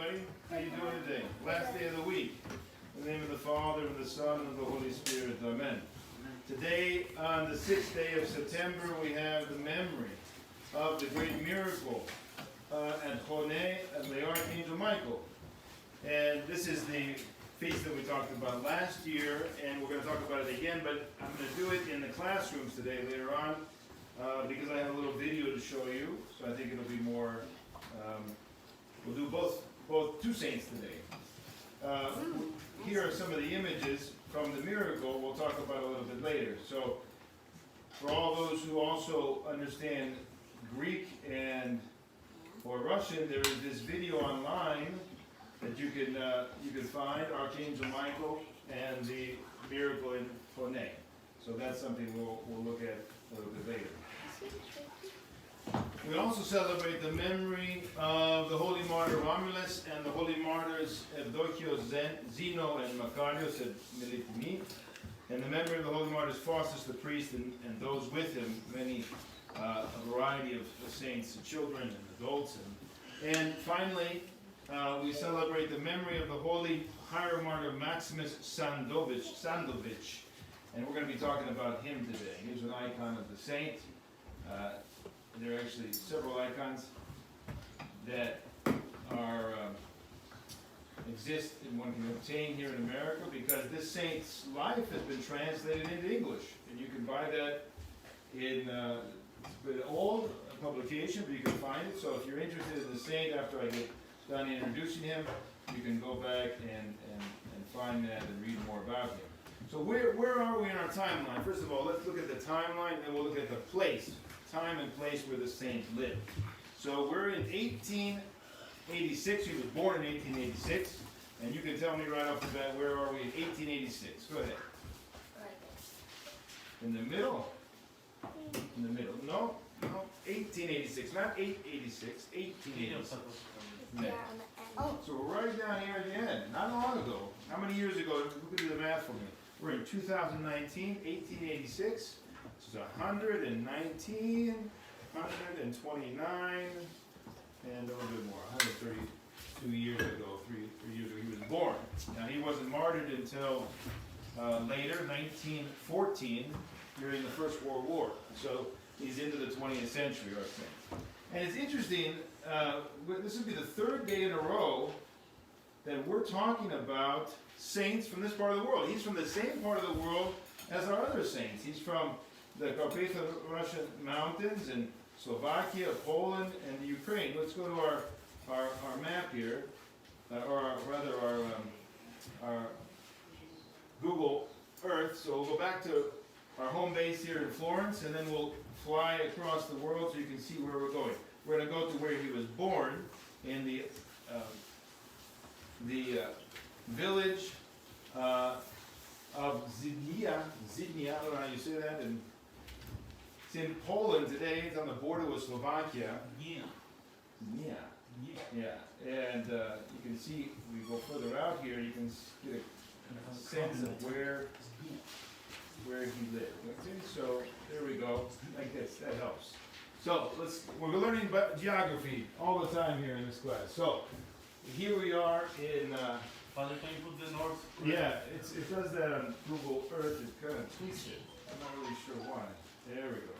everybody. How you doing today? Last day of the week. In the name of the Father, and the Son, and the Holy Spirit. Amen. Today, on the 6th day of September, we have the memory of the great miracle at Hone of the Archangel Michael. And this is the feast that we talked about last year, and we're going to talk about it again, but I'm going to do it in the classrooms today later on because I have a little video to show you, so I think it'll be more, we'll do both two saints today. Here are some of the images from the miracle we'll talk about a little bit later. So for all those who also understand Greek or Russian, there is this video online that you can find, Archangel Michael and the miracle in Hone. So that's something we'll look at a little bit later. We also celebrate the memory of the Holy Martyr Romulus and the Holy Martyrs Evdokios, Zeno, and Makarios at Militini, and the memory of the Holy Martyrs Faustus the priest and those with him, a variety of saints, children and adults. And finally, we celebrate the memory of the Holy Hieromartyr Maximus Sandovich, and we're going to be talking about him today. Here's an icon of the saint. There are actually several icons that exist and one can obtain here in America because this saint's life has been translated into English. And you can buy that in an old publication, but you can find it. So if you're interested in the saint after I get done introducing him, you can go back and find that and read more about him. So where are we in our timeline? First of all, let's look at the timeline and we'll look at the place. Time and place where the saint lived. So we're in 1886. He was born in 1886. And you can tell me right off the bat, where are we in 1886? Go ahead. In the middle? In the middle. No. 1886. Not 886. 1886. Yeah. So we're right down here at the end. Not long ago. How many years ago? Who can do the math for me? We're in 2019, 1886. This is 119, 129, and a little bit more, 132 years ago, three years ago, he was born. Now, he wasn't martyred until later, 1914, during the First World War. So, he's into the 20th century, our saint. And it's interesting, this would be the third day in a row that we're talking about saints from this part of the world. He's from the same part of the world as our other saints. He's from the Carpatho-Russian mountains in Slovakia, Poland, and the Ukraine. Let's go to our map here, or rather our Google Earth. So we'll go back to our home base here in Florence, and then we'll fly across the world so you can see where we're going. We're going to go to where he was born in the village of Zydnia. I don't know how you say that. And it's in Poland today. It's on the border with Slovakia. Yeah. And you can see, we go further out here, you can get a sense of where he lived. Okay, so there we go. Like this, that helps. So we're learning about geography all the time here in this class. So here we are in. Father, can you put the north? Yeah, it does that on Google Earth. It kind of tweaks it. I'm not really sure why. There we go.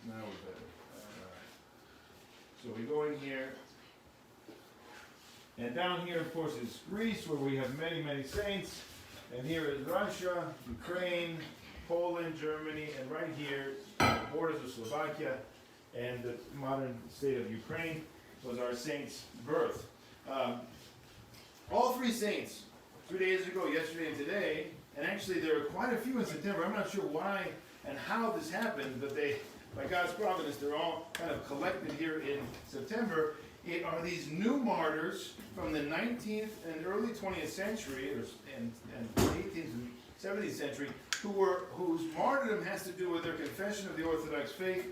Now we're better. Alright. So we go in here. And down here, of course, is Greece, where we have many, many saints. And here is Russia, Ukraine, Poland, Germany, and right here, the borders of Slovakia and the modern state of Ukraine was our saint's birth. All three saints, 3 days ago, yesterday, and today, and actually there are quite a few in September. I'm not sure why and how this happened, but by God's providence, they're all kind of collected here in September. It are these new martyrs from the 19th and early 20th century, and 18th and 17th century, whose martyrdom has to do with their confession of the Orthodox faith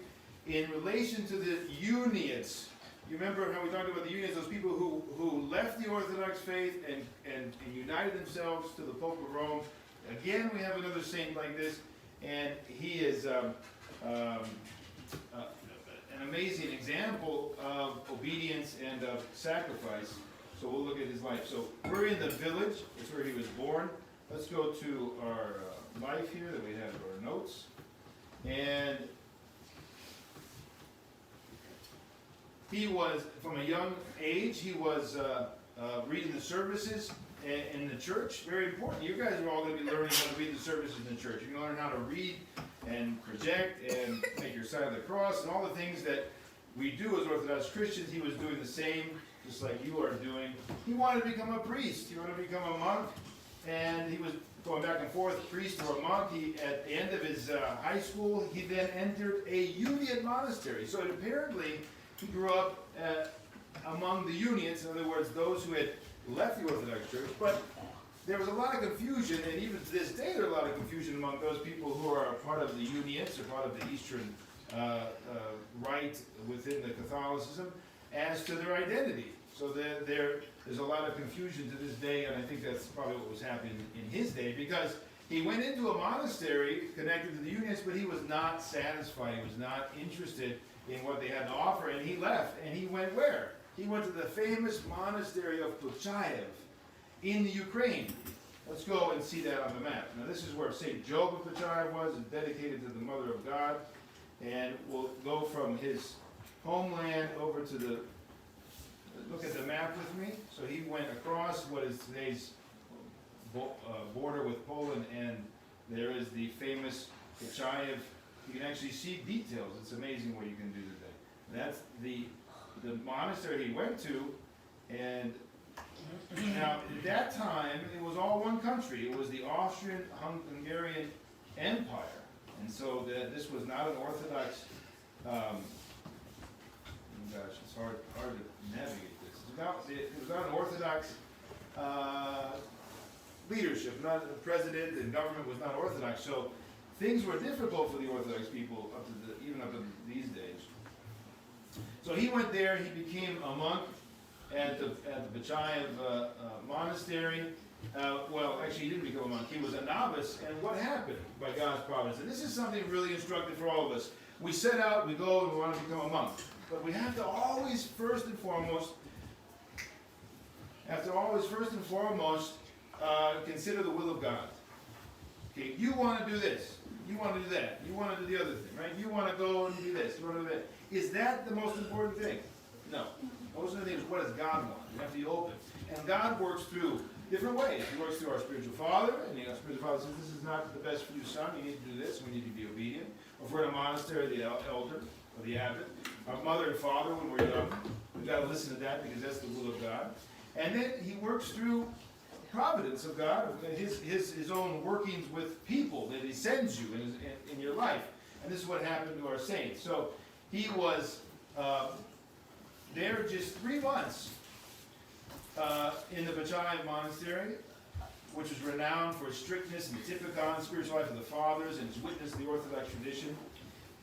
in relation to the Uniates. You remember how we talked about the Uniates, those people who left the Orthodox faith and united themselves to the Pope of Rome. Again, we have another saint like this, and he is an amazing example of obedience and of sacrifice. So we'll look at his life. So we're in the village. It's where he was born. Let's go to our life here that we have our notes. And he was, from a young age, he was reading the services in the church. Very important. You guys are all going to be learning how to read the services in the church. You're going to learn how to read and project and make your sign of the cross and all the things that we do as Orthodox Christians. He was doing the same, just like you are doing. He wanted to become a priest. He wanted to become a monk. And he was going back and forth, priest or a monk. At the end of his high school, he then entered a Uniate monastery. So apparently, he grew up among the Uniates, in other words, those who had left the Orthodox Church. But there was a lot of confusion, and even to this day, there's a lot of confusion among those people who are a part of the Uniates, or part of the Eastern rite within the Catholicism, as to their identity. So there's a lot of confusion to this day, and I think that's probably what was happening in his day, because he went into a monastery connected to the Uniates, but he was not satisfied. He was not interested in what they had to offer, and he left. And he went where? He went to the famous monastery of Puchayev in the Ukraine. Let's go and see that on the map. Now this is where St. Job of Puchayev was, dedicated to the Mother of God. And we'll go from his homeland over to the, look at the map with me. So he went across what is today's border with Poland, and there is the famous Puchayev. You can actually see details. It's amazing what you can do today. That's the monastery he went to, and now at that time it was all one country. It was the Austrian-Hungarian Empire, and so this was not an Orthodox. Oh gosh, it's hard to navigate this. It was not an Orthodox leadership. Not the president and government was not Orthodox. So things were difficult for the Orthodox people even up to these days. So he went there. He became a monk at the Puchayev monastery. Well, actually, he didn't become a monk. He was a novice. And what happened by God's providence? And this is something really instructive for all of us. We set out, we go, and we want to become a monk. But we have to always, first and foremost, consider the will of God. Okay, you want to do this. You want to do that. You want to do the other thing, right? You want to go and do this. You want to do that. Is that the most important thing? No. The most important thing is, what does God want? You have to be open. And God works through different ways. He works through our spiritual father, and the spiritual father says, this is not the best for you, son. You need to do this. We need to be obedient. Or if we're in a monastery, the elder or the abbot. Our mother and father when we're young. We've got to listen to that because that's the will of God. And then he works through providence of God, his own workings with people that he sends you in your life. And this is what happened to our saint. So he was there just 3 months in the Puchayev monastery, which was renowned for its strictness and typicon, spiritual life of the fathers, and its witness to the Orthodox tradition.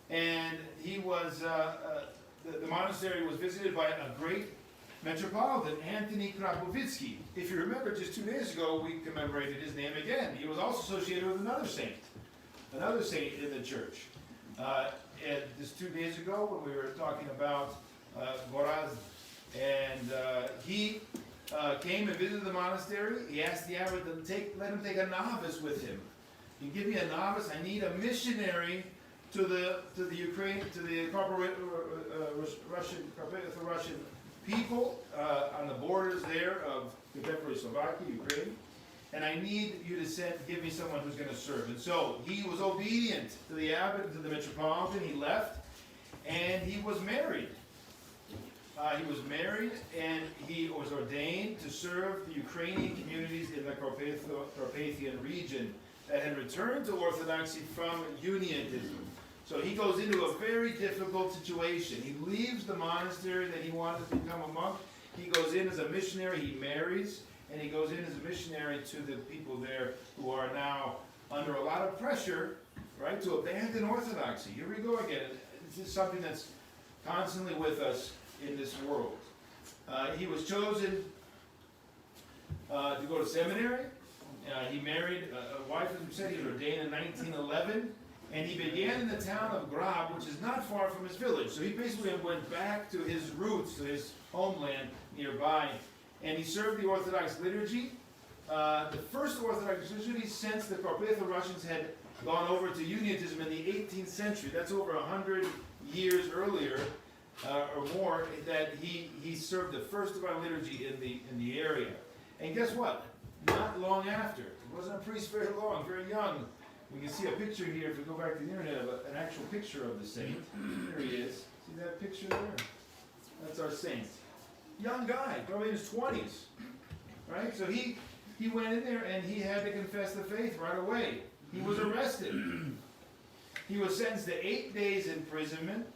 And he was, the monastery was visited by a great Metropolitan, Anthony Krapovitsky. If you remember, just 2 days ago, we commemorated his name again. He was also associated with another saint in the church. And just 2 days ago, when we were talking about Goraz, and he came and visited the monastery. He asked the abbot to let him take a novice with him. You give me a novice. I need a missionary to the Ukraine, to the Russian people on the borders there of contemporary Slovakia, Ukraine, and I need you to give me someone who's going to serve. And so he was obedient to the abbot and to the metropolitan. He left, and he was married. And he was ordained to serve the Ukrainian communities in the Carpathian region that had returned to Orthodoxy from Uniatism. So he goes into a very difficult situation. He leaves the monastery that he wanted to become a monk. He goes in as a missionary. He marries, and he goes in as a missionary to the people there who are now under a lot of pressure, right, to abandon Orthodoxy. Here we go again. This is something that's constantly with us in this world. He was chosen to go to seminary. He married a wife, as we said. He was ordained in 1911. And he began in the town of Grab, which is not far from his village. So he basically went back to his roots, to his homeland nearby. and he served the Orthodox liturgy. The first Orthodox liturgy since the Carpatho-Russians had gone over to Uniatism in the 18th century. That's over 100 years earlier or more that he served the first divine liturgy in the area. And guess what? Not long after, he wasn't a priest very long, very young. We can see a picture here, if we go back to the internet, of an actual picture of the saint. There he is. See that picture there? That's our saint. Young guy, probably in his 20s. Right? So he went in there and he had to confess the faith right away. He was arrested. He was sentenced to 8 days imprisonment,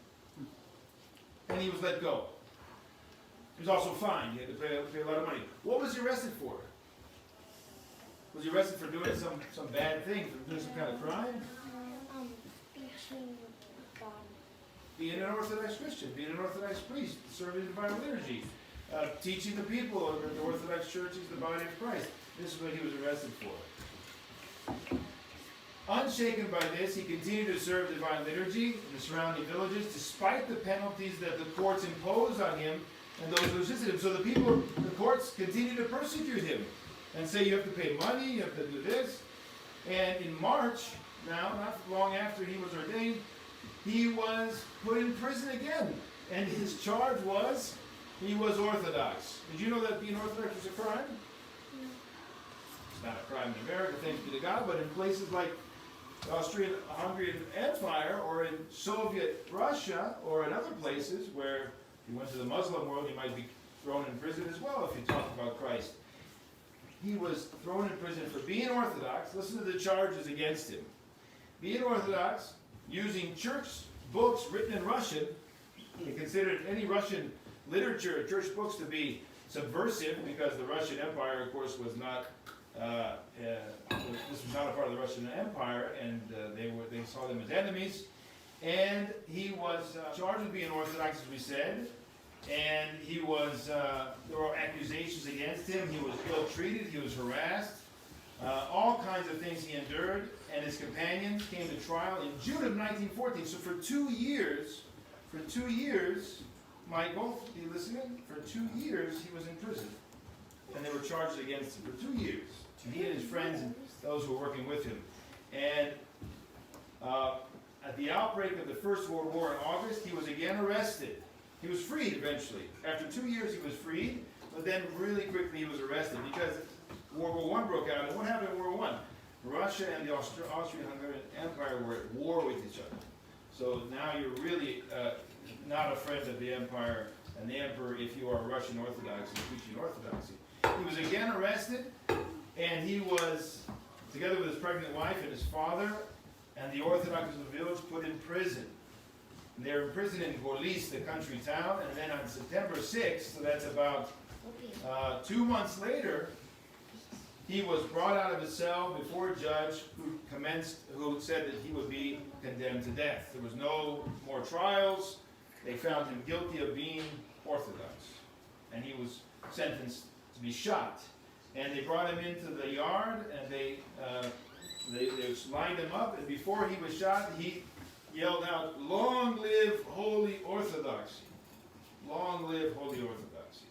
and he was let go. He was also fined. He had to pay a lot of money. What was he arrested for? Was he arrested for doing some bad thing, for doing some kind of crime? Being an Orthodox Christian, being an Orthodox priest, serving the divine liturgy, teaching the people of the Orthodox Church is the body of Christ. This is what he was arrested for. Unshaken by this, he continued to serve divine liturgy in the surrounding villages, despite the penalties that the courts imposed on him and those who resisted him. So the courts continued to persecute him and say, you have to pay money, you have to do this. And in March, now, not long after he was ordained, he was put in prison again. And his charge was, he was Orthodox. Did you know that being Orthodox was a crime? It's not a crime in America, thanks be to God, but in places like the Austrian-Hungarian Empire, or in Soviet Russia, or in other places where you went to the Muslim world, you might be thrown in prison as well if you talk about Christ. He was thrown in prison for being Orthodox. Listen to the charges against him. Being Orthodox, using church books written in Russian. He considered any Russian literature, church books, to be subversive, because the Russian Empire, of course, was not. This was not a part of the Russian Empire, and they saw them as enemies. And he was charged with being Orthodox, as we said. And he was, there were accusations against him. He was ill-treated. He was harassed. All kinds of things he endured. And his companions came to trial in June of 1914. So for 2 years, Michael, are you listening? For 2 years, he was in prison. And they were charged against him for 2 years. He and his friends and those who were working with him. And at the outbreak of the First World War in August, he was again arrested. He was freed eventually. After 2 years, he was freed, but then really quickly he was arrested because World War I broke out. And what happened in World War I? Russia and the Austrian-Hungarian Empire were at war with each other. So now you're really not a friend of the empire and the emperor if you are Russian Orthodox and preaching Orthodoxy. He was again arrested, and he was, together with his pregnant wife and his father, and the Orthodox of the village, put in prison. And they were imprisoned in Gorlice, the country town, and then on September 6th, so that's about 2 months later, he was brought out of his cell before a judge who said that he would be condemned to death. There was no more trials. They found him guilty of being Orthodox, and he was sentenced to be shot. And they brought him into the yard, and they lined him up, and before he was shot, he yelled out, "Long live Holy Orthodoxy! Long live Holy Orthodoxy!"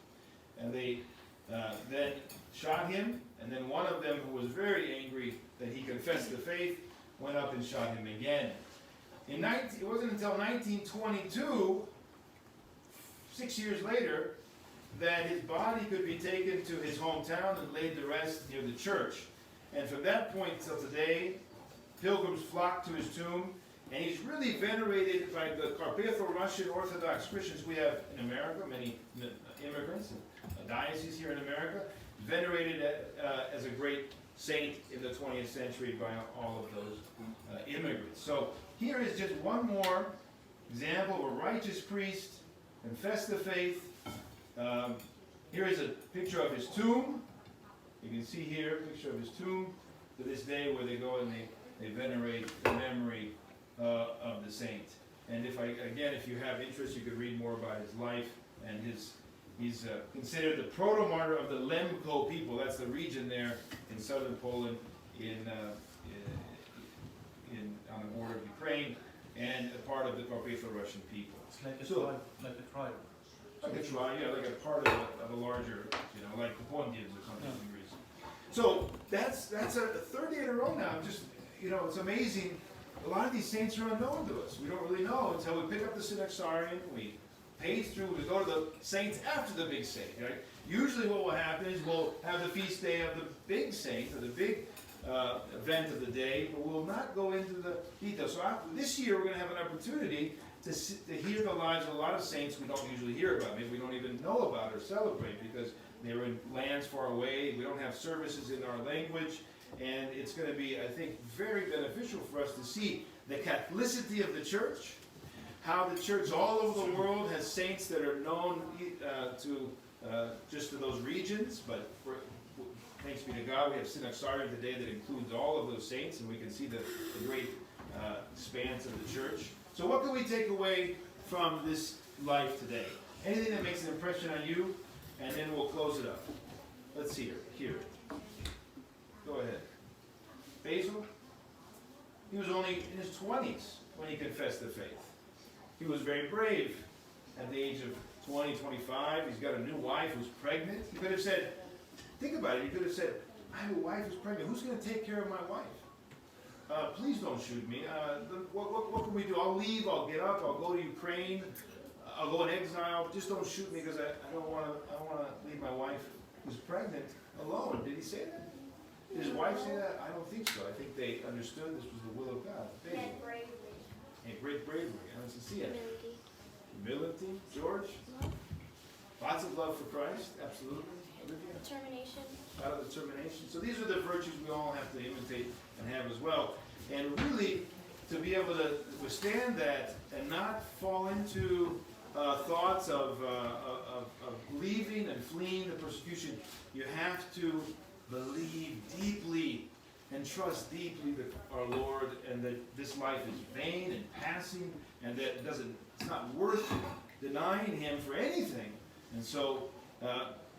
And they then shot him, and then one of them, who was very angry that he confessed the faith, went up and shot him again. It wasn't until 1922, 6 years later, that his body could be taken to his hometown and laid to rest near the church. And from that point till today, pilgrims flock to his tomb, and he's really venerated by the Carpatho-Russian Orthodox Christians we have in America, many immigrants and dioceses here in America, venerated as a great saint in the 20th century by all of those immigrants. So here is just one more example of a righteous priest, confessed the faith. Here is a picture of his tomb. You can see here a picture of his tomb to this day, where they go and they venerate the memory of the saint. And if you have interest, you could read more about his life. And he's considered the proto-martyr of the Lemko people. That's the region there in southern Poland, on the border of Ukraine, and a part of the Carpatho-Russian people. It's like a tribe. Like a tribe, yeah, like a part of a larger, like the Pontians or something in Greece. So that's a third day in a row now. Just, it's amazing. A lot of these saints are unknown to us. We don't really know until we pick up the Synaxarion, we page through, we go to the saints after the big saint, right? Usually what will happen is we'll have the feast day of the big saint, or the big event of the day, but we'll not go into the details. So this year we're going to have an opportunity to hear the lives of a lot of saints we don't usually hear about. Maybe we don't even know about or celebrate because they're in lands far away. We don't have services in our language. And it's going to be, I think, very beneficial for us to see the Catholicity of the Church, how the Church all over the world has saints that are known just to those regions, but thanks be to God, we have Synaxarion today that includes all of those saints, and we can see the great expanse of the Church. So what can we take away from this life today? Anything that makes an impression on you, and then we'll close it up. Let's hear it. Go ahead. Basil? He was only in his 20s when he confessed the faith. He was very brave at the age of 20, 25. He's got a new wife who's pregnant. He could have said, think about it, he could have said, I have a wife who's pregnant. Who's going to take care of my wife? Please don't shoot me. What can we do? I'll leave, I'll get up, I'll go to Ukraine, I'll go in exile. Just don't shoot me because I don't want to leave my wife who's pregnant alone. Did he say that? Did his wife say that? I don't think so. I think they understood this was the will of God. And bravery. And great bravery. How does he see it? Humility. Humility. George? Lots of love for Christ. Absolutely. Olivia? Determination. A lot of determination. So these are the virtues we all have to imitate and have as well. And really, to be able to withstand that and not fall into thoughts of leaving and fleeing the persecution, you have to believe deeply and trust deeply that our Lord, and that this life is vain and passing, and that it's not worth denying Him for anything. And so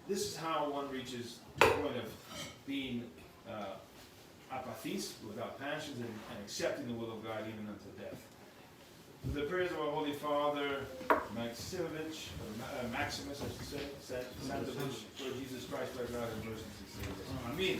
this is how one reaches the point of being apathis, without passions, and accepting the will of God even unto death. With the prayers of our Holy Father, Maximus, I should say, Sandovich, Lord Jesus Christ, our God, and mercy to save us. Amen.